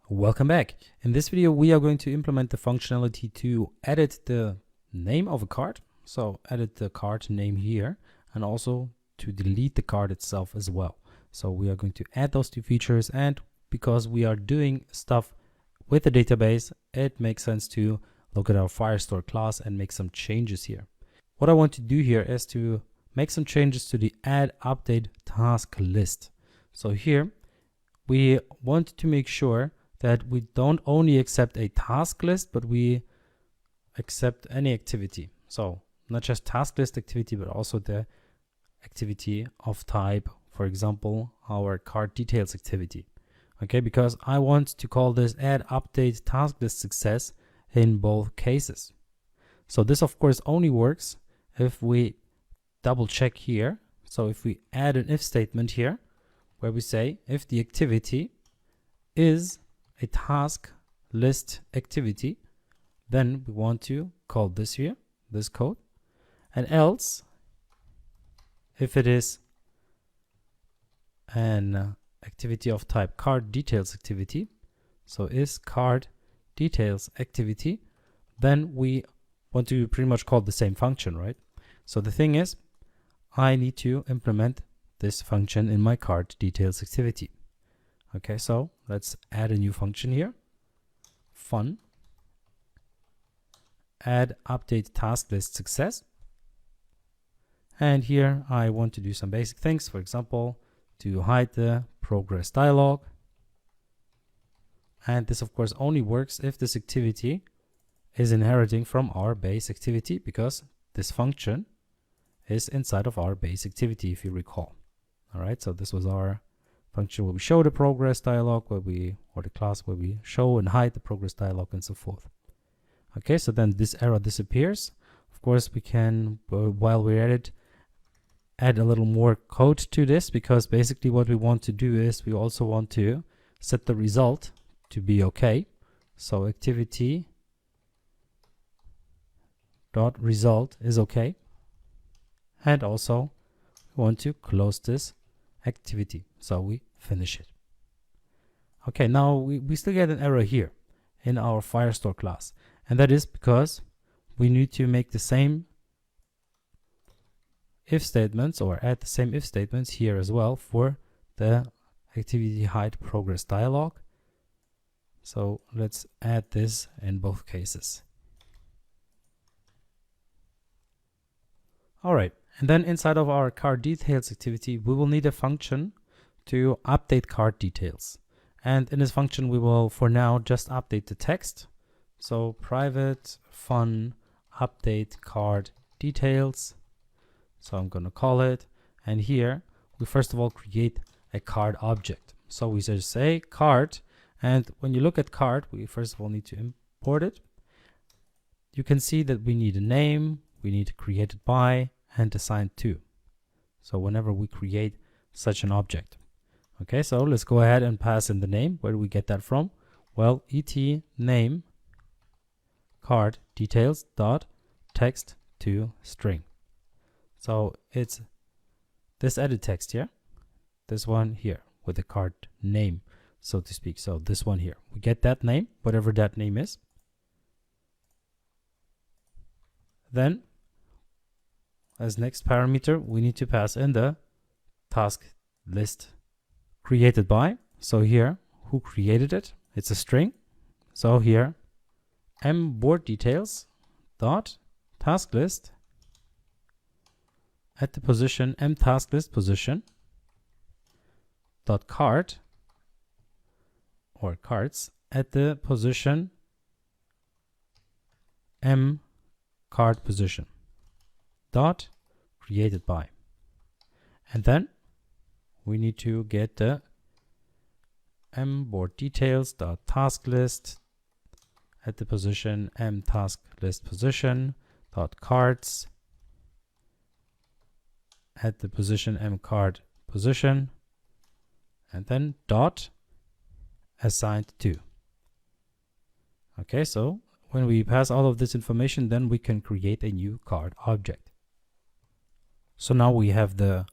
Welcome back. In this video, we are going to implement the functionality to edit the name of a card. So edit the card name here, and also to delete the card itself as well. So we are going to add those two features, and because we are doing stuff with the database, it makes sense to look at our Firestore class and make some changes here. What I want to do here is to make some changes to the add update task list. So here we want to make sure that we don't only accept a task list, but we accept any activity. So not just task list activity, but also the activity of type, for example, our card details activity. Okay, because I want to call this add update task list success in both cases. So this of course only works if we double check here. So if we add an if statement here, where we say if the activity is a task list activity, then we want to call this here, this code, and else if it is an activity of type card details activity, so is card details activity, then we want to pretty much call the same function, right? So the thing is, I need to implement this function in my card details activity. Okay, so let's add a new function here. Fun. Add update task list success. And here I want to do some basic things. For example, to hide the progress dialog. And this of course only works if this activity is inheriting from our base activity, because this function is inside of our base activity, if you recall. All right, so this was our function where we show the progress dialog, or the class where we show and hide the progress dialog and so forth. Okay, so then this error disappears. Of course, we can, while we're at it, add a little more code to this, because basically what we want to do is we also want to set the result to be okay. So activity dot result is okay, and also we want to close this activity, so we finish it. Okay, now we still get an error here in our Firestore class, and that is because we need to make the same if statements, or add the same if statements here as well for the activity hide progress dialog. So let's add this in both cases. All right, and then inside of our card details activity, we will need a function to update card details. And in this function, we will for now just update the text. So private fun update card details. So I'm going to call it. And here we first of all create a card object. So we just say card. And when you look at card, we first of all need to import it. You can see that we need a name, we need to create it by, and assigned to. So whenever we create such an object. Okay, so let's go ahead and pass in the name. Where do we get that from? Well, et name card details dot text to string. So it's this edit text here, this one here with the card name, so to speak. So this one here, we get that name, whatever that name is. Then as next parameter, we need to pass in the task list created by. So here, who created it? It's a string. So here, mboard details dot task list at the position m task list position dot card, or cards, at the position m card position dot created by. And then we need to get the mboard details dot task list at the position m task list position dot cards at the position m card position, and then dot assigned to. Okay, so when we pass all of this information, then we can create a new card object. So now we have the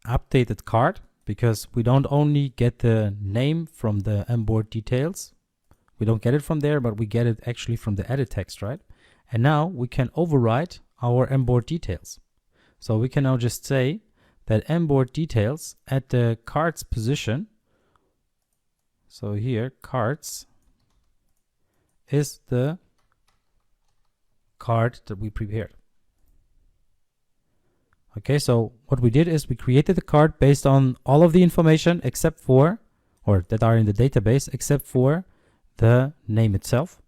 updated card, because we don't only get the name from the mboard details, We don't get it from there, but we get it actually from the edit text, right? And now we can override our onboard details. So we can now just say that onboard details at the cards position. So here, cards is the card that we prepared. Okay, so what we did is we created the card based on all of the information except for, or that are in the database, except for the name itself.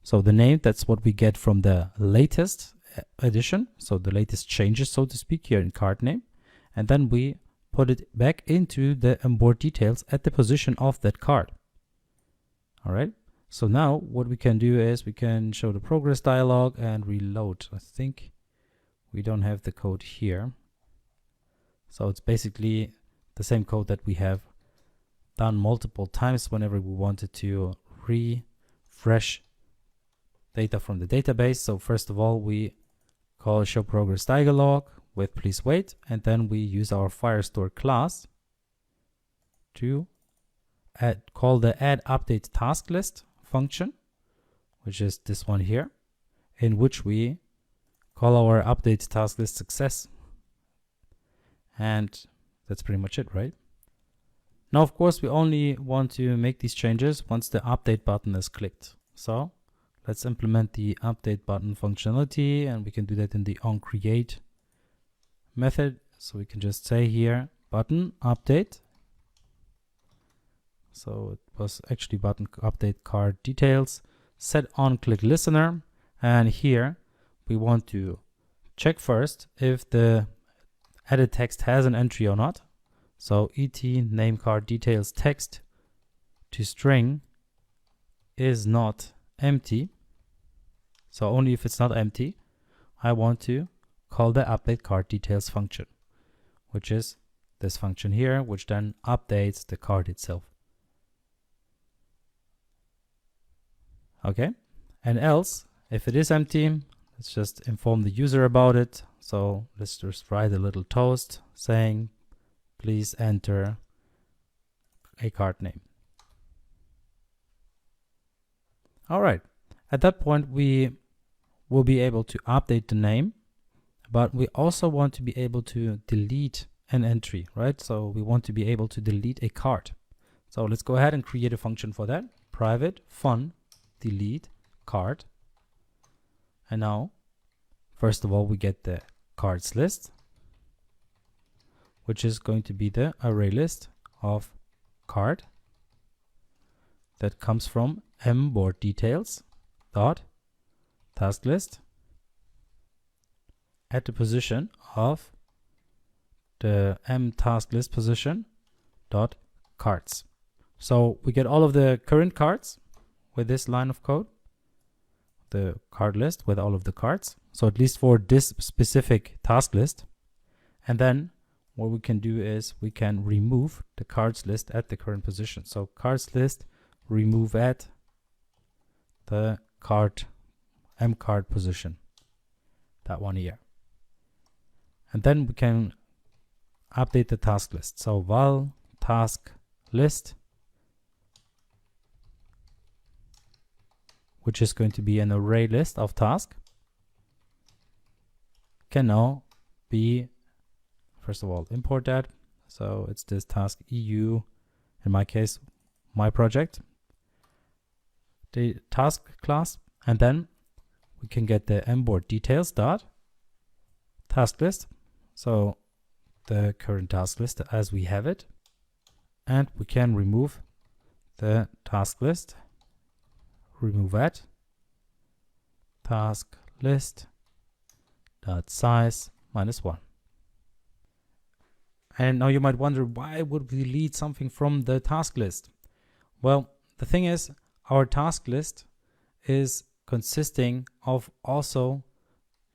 So the name, that's what we get from the latest edition. So the latest changes, so to speak, here in card name. And then we put it back into the onboard details at the position of that card. All right. So now what we can do is we can show the progress dialog and reload. I think we don't have the code here. So it's basically the same code that we have done multiple times whenever we wanted to refresh data from the database. So first of all, we call show progress dialog with please wait, and then we use our Firestore class to call the add update task list function, which is this one here, in which we call our update task list success. And that's pretty much it, right? Now, of course, we only want to make these changes once the update button is clicked. So let's implement the update button functionality, and we can do that in the onCreate method. So we can just say here button update. So it was actually button update card details, set on click listener, and here we want to check first if the edit text has an entry or not. So et name card details text to string is not empty. So only if it's not empty, I want to call the update card details function, which is this function here, which then updates the card itself. Okay, and else if it is empty, let's just inform the user about it. So let's just write a little toast saying please enter a card name. All right, at that point we will be able to update the name, but we also want to be able to delete an entry, right? So we want to be able to delete a card. So let's go ahead and create a function for that. Private fun delete card. And now, first of all, we get the cards list, which is going to be the array list of card that comes from onboard details dot task list at the position of the task list position dot cards. So we get all of the current cards with this line of code, the card list with all of the cards. So at least for this specific task list. And then what we can do is we can remove the cards list at the current position. So cards list remove at the card card position, that one here. And then we can update the task list. So val task list, which is going to be an array list of task, can now be, first of all, import that. So it's this task EU, in my case, my project, the task class, and then we can get the onboard details dot task list. So the current task list as we have it, and we can remove the task list, remove at task list dot size -1. And now you might wonder, why would we delete something from the task list? Well, the thing is, our task list is consisting of also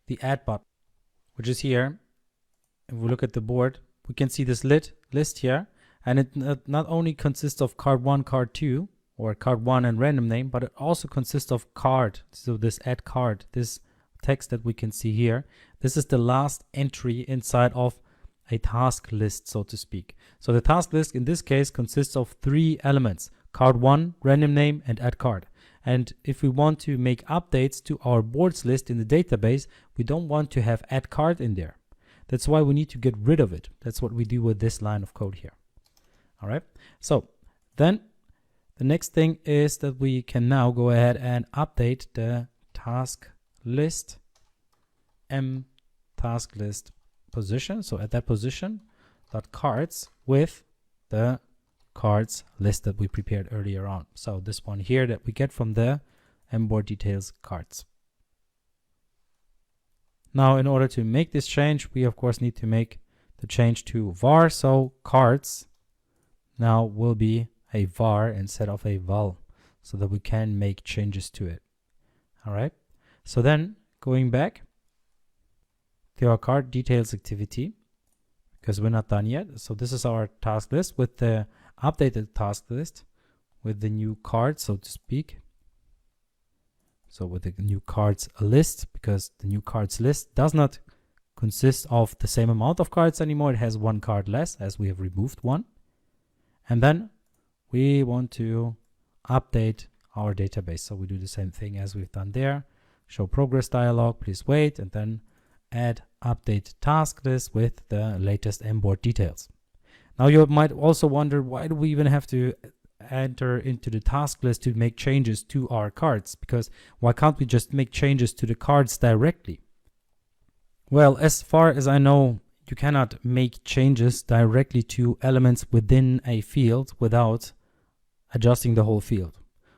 the add button, which is here. If we look at the board, we can see this list here, and it not only consists of card 1, card 2, or card 1 and random name, but it also consists of card. So this add card, this text that we can see here, this is the last entry inside of a task list, so to speak. So the task list in this case consists of 3 elements: card1, random name, and add card. And if we want to make updates to our boards list in the database, we don't want to have add card in there. That's why we need to get rid of it. That's what we do with this line of code here. All right. So then the next thing is that we can now go ahead and update the task list task list position. So at that position dot cards with the cards list that we prepared earlier on. So this one here that we get from the mboard details cards. Now in order to make this change, we of course need to make the change to var. So cards now will be a var instead of a val, so that we can make changes to it. All right. So then going back to our card details activity, because we're not done yet. So this is our task list with the updated task list with the new card, so to speak. So with the new cards list, because the new cards list does not consist of the same amount of cards anymore. It has one card less, as we have removed one. And then we want to update our database. So we do the same thing as we've done there. Show progress dialog, please wait, and then add update task list with the latest mboard details. Now you might also wonder, why do we even have to enter into the task list to make changes to our cards? Because why can't we just make changes to the cards directly? Well, as far as I know, you cannot make changes directly to elements within a field without adjusting the whole field,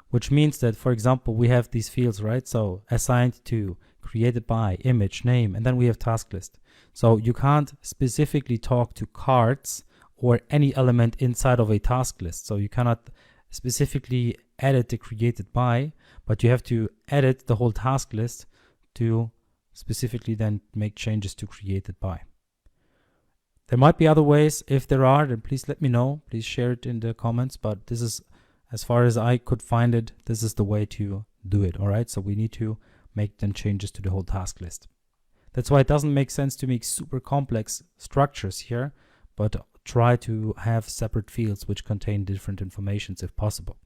which means that, for example, we have these fields, right? So assigned to, created by, image, name, and then we have task list. So you can't specifically talk to cards or any element inside of a task list. So you cannot specifically edit the created by, but you have to edit the whole task list to specifically then make changes to created by. There might be other ways. If there are, then please let me know. Please share it in the comments, but this is, as far as I could find it, this is the way to do it. All right. So we need to make then changes to the whole task list. That's why it doesn't make sense to make super complex structures here, but try to have separate fields which contain different informations if possible.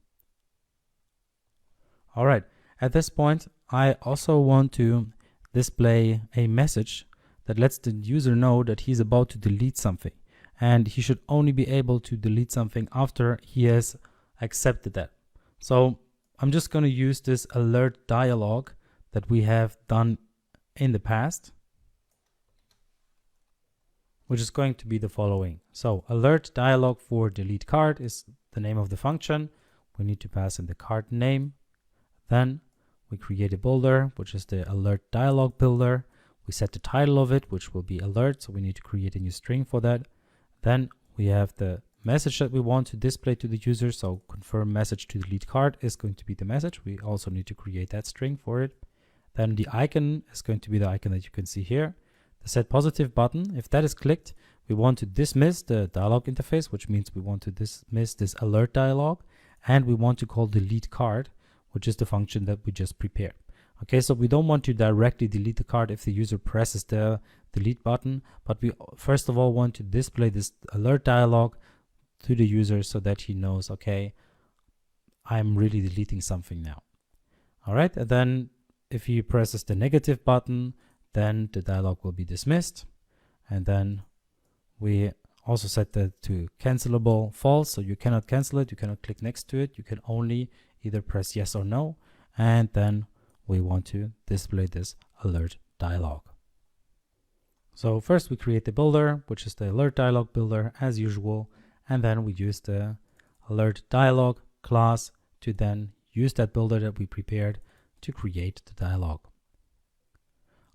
All right. At this point, I also want to display a message that lets the user know that he's about to delete something. And he should only be able to delete something after he has accepted that. So I'm just going to use this alert dialog that we have done in the past, which is going to be the following. So alert dialog for delete card is the name of the function. We need to pass in the card name. Then we create a builder, which is the alert dialog builder. We set the title of it, which will be alert. So we need to create a new string for that. Then we have the message that we want to display to the user. So confirm message to delete card is going to be the message. We also need to create that string for it. Then the icon is going to be the icon that you can see here. The set positive button, if that is clicked, we want to dismiss the dialog interface, which means we want to dismiss this alert dialog, and we want to call delete card, which is the function that we just prepared. Okay, so we don't want to directly delete the card if the user presses the delete button, but we first of all want to display this alert dialog to the user so that he knows, okay, I'm really deleting something now. All right, and then if he presses the negative button, then the dialog will be dismissed. And then we also set that to cancelable false, so you cannot cancel it, you cannot click next to it, you can only either press yes or no. And then we want to display this alert dialog. So first we create the builder, which is the alert dialog builder as usual, and then we use the alert dialog class to then use that builder that we prepared to create the dialog.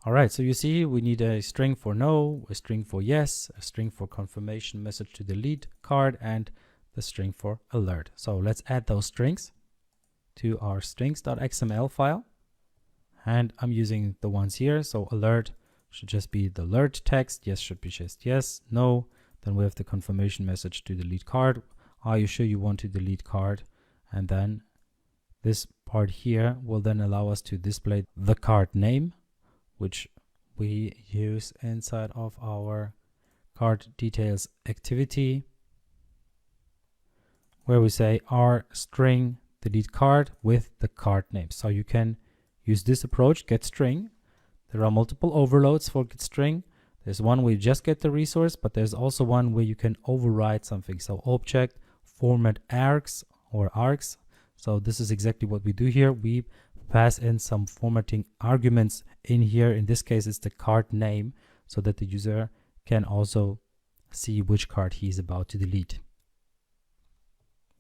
All right, so you see we need a string for no, a string for yes, a string for confirmation message to delete card, and the string for alert. So let's add those strings to our strings.xml file. And I'm using the ones here. So alert should just be the alert text. Yes should be just yes, no. Then we have the confirmation message to delete card. Are you sure you want to delete card? And then this part here will then allow us to display the card name, which we use inside of our card details activity, where we say R string delete card with the card name. So you can use this approach, get string. There are multiple overloads for get string. There's one where you just get the resource, but there's also one where you can override something. So object format args or args. So this is exactly what we do here. We pass in some formatting arguments in here. In this case, it's the card name, so that the user can also see which card he is about to delete.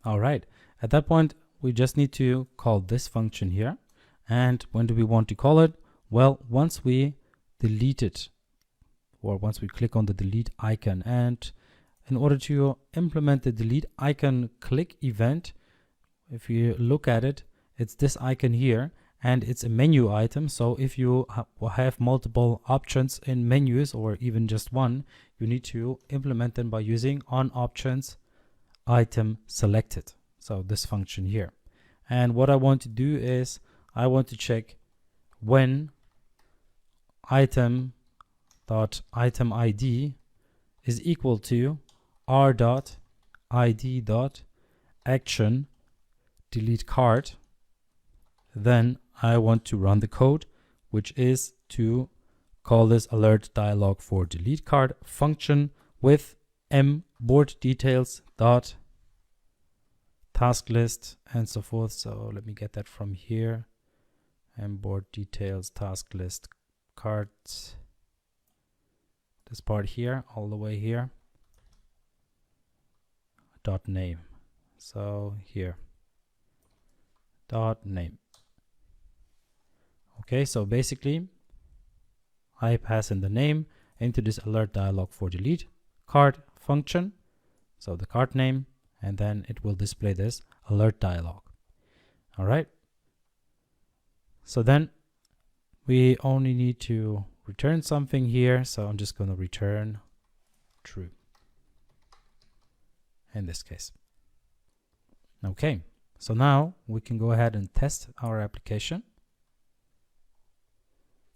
All right, at that point, we just need to call this function here. And when do we want to call it? Well, once we delete it, or once we click on the delete icon. And in order to implement the delete icon click event, if you look at it, it's this icon here, and it's a menu item. So if you have multiple options in menus, or even just one, you need to implement them by using on options item selected. So this function here. And what I want to do is I want to check when item ID is equal to r.id.action delete card, then I want to run the code, which is to call this alert dialog for delete card function with board details dot task list and so forth. So let me get that from here. Board details task list cards, this part here, all the way here, dot name. So here, dot name. Okay, so basically I pass in the name into this alert dialog for delete card function, so the card name, and then it will display this alert dialog. All right, so then we only need to return something here, so I'm just going to return true in this case. Okay, so now we can go ahead and test our application.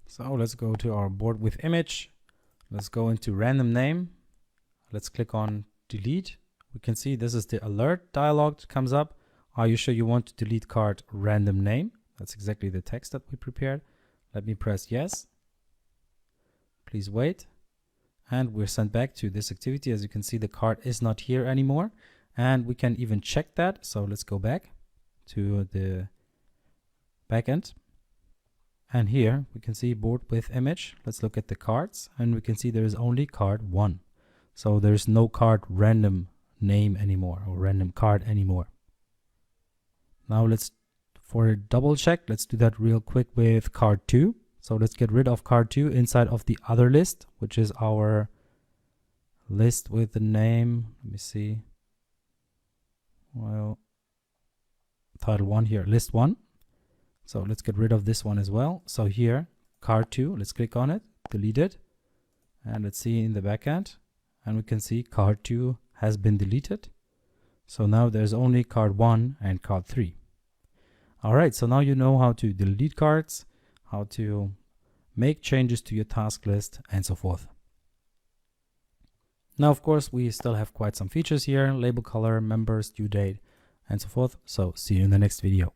So let's go to our board with image. Let's go into random name. Let's click on delete. We can see this is the alert dialog that comes up. Are you sure you want to delete card random name? That's exactly the text that we prepared. Let me press yes. Please wait. And we're sent back to this activity. As you can see, the card is not here anymore. And we can even check that. So let's go back to the backend. And here we can see board with image. Let's look at the cards, and we can see there is only card 1. So there's no card random name anymore, or random card anymore. Now for a double check, let's do that real quick with card 2. So let's get rid of card 2 inside of the other list, which is our list with the name. Let me see. Well, title 1 here, list 1. So let's get rid of this one as well. So here, card 2, let's click on it, delete it. And let's see in the backend. And we can see card 2 has been deleted. So now there's only card 1 and card 3. All right, so now you know how to delete cards, how to make changes to your task list, and so forth. Now, of course, we still have quite some features here: label color, members, due date, and so forth. So see you in the next video.